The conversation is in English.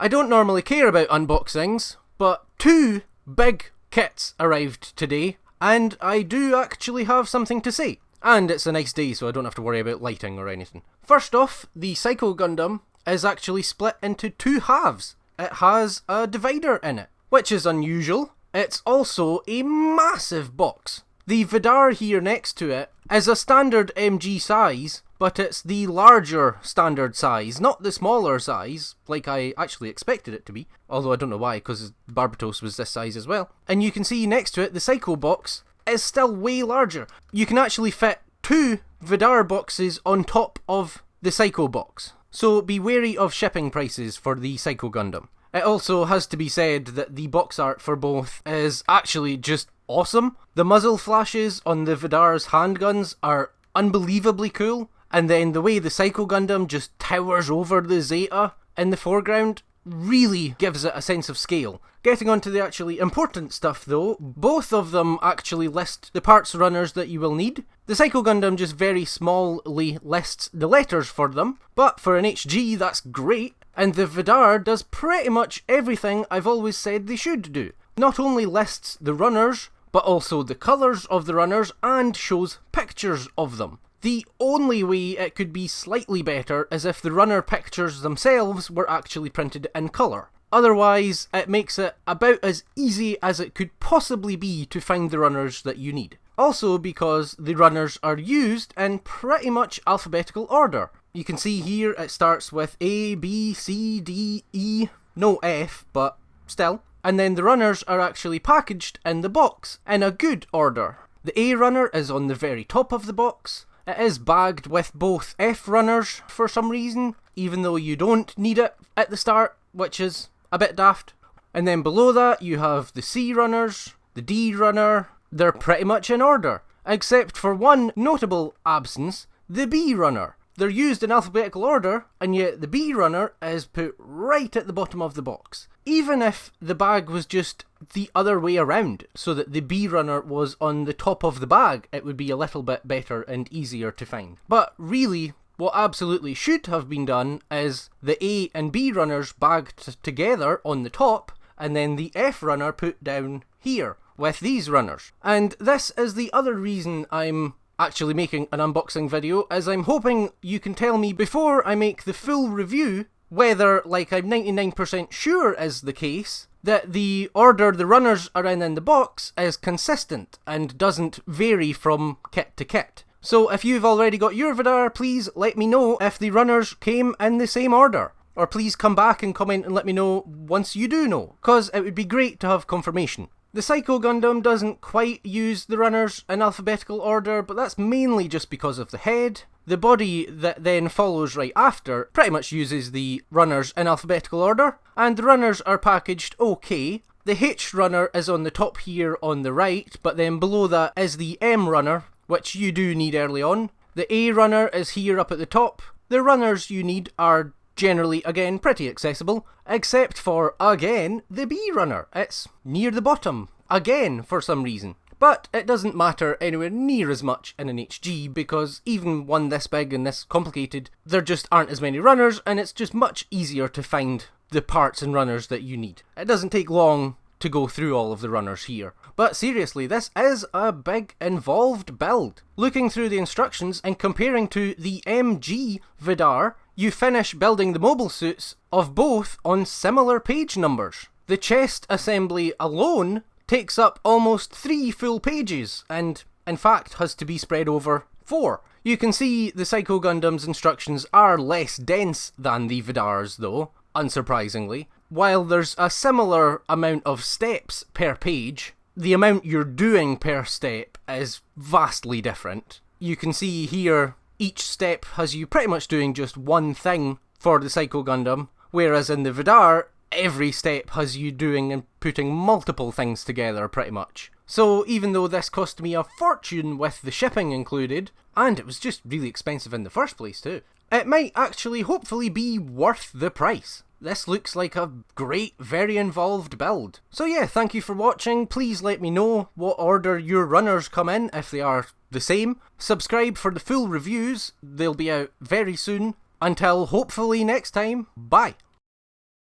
I don't normally care about unboxings, but two big kits arrived today, and I do actually have something to say. And it's a nice day, so I don't have to worry about lighting or anything. First off, the Psycho Gundam is actually split into two halves. It has a divider in it, which is unusual. It's also a massive box. The Vidar here next to it is a standard MG size, but it's the larger standard size, not the smaller size, like I actually expected it to be. Although I don't know why, because Barbatos was this size as well. And you can see next to it, the Psycho box is still way larger. You can actually fit two Vidar boxes on top of the Psycho box. So be wary of shipping prices for the Psycho Gundam. It also has to be said that the box art for both is actually just awesome. The muzzle flashes on the Vidar's handguns are unbelievably cool, and then the way the Psycho Gundam just towers over the Zeta in the foreground really gives it a sense of scale. Getting on to the actually important stuff though, both of them actually list the parts runners that you will need. The Psycho Gundam just very smallly lists the letters for them, but for an HG that's great, and the Vidar does pretty much everything I've always said they should do. Not only lists the runners, but also the colours of the runners and shows pictures of them. The only way it could be slightly better is if the runner pictures themselves were actually printed in colour. Otherwise, it makes it about as easy as it could possibly be to find the runners that you need. Also because the runners are used in pretty much alphabetical order. You can see here it starts with A, B, C, D, E, no F, but still. And then the runners are actually packaged in the box in a good order. The A runner is on the very top of the box. It is bagged with both F runners for some reason, even though you don't need it at the start, which is a bit daft. And then below that you have the C runners, the D runner. They're pretty much in order, except for one notable absence, the B runner. They're used in alphabetical order, and yet the B runner is put right at the bottom of the box. Even if the bag was just the other way around, so that the B runner was on the top of the bag, it would be a little bit better and easier to find. But really, what absolutely should have been done is the A and B runners bagged together on the top, and then the F runner put down here with these runners. And this is the other reason I'm actually making an unboxing video, as I'm hoping you can tell me before I make the full review whether, like I'm 99% sure is the case, that the order the runners are in the box is consistent and doesn't vary from kit to kit. So if you've already got your Vidar, please let me know if the runners came in the same order. Or please come back and comment and let me know once you do know, cause it would be great to have confirmation. The Psycho Gundam doesn't quite use the runners in alphabetical order, but that's mainly just because of the head. The body that then follows right after pretty much uses the runners in alphabetical order, and the runners are packaged okay. The H runner is on the top here on the right, but then below that is the M runner, which you do need early on. The A runner is here up at the top. The runners you need are generally, again, pretty accessible, except for, again, the B runner. It's near the bottom, again, for some reason. But it doesn't matter anywhere near as much in an HG, because even one this big and this complicated, there just aren't as many runners, and it's just much easier to find the parts and runners that you need. It doesn't take long to go through all of the runners here. But seriously, this is a big involved build. Looking through the instructions and comparing to the MG Vidar, you finish building the mobile suits of both on similar page numbers. The chest assembly alone takes up almost 3 full pages, and in fact has to be spread over 4. You can see the Psycho Gundam's instructions are less dense than the Vidar's though, unsurprisingly. While there's a similar amount of steps per page, the amount you're doing per step is vastly different. You can see here each step has you pretty much doing just one thing for the Psycho Gundam, whereas in the Vidar, every step has you doing and putting multiple things together pretty much. So even though this cost me a fortune with the shipping included, and it was just really expensive in the first place too, it might actually hopefully be worth the price. This looks like a great, very involved build. So yeah, thank you for watching. Please let me know what order your runners come in, if they are the same. Subscribe for the full reviews. They'll be out very soon. Until hopefully next time, bye.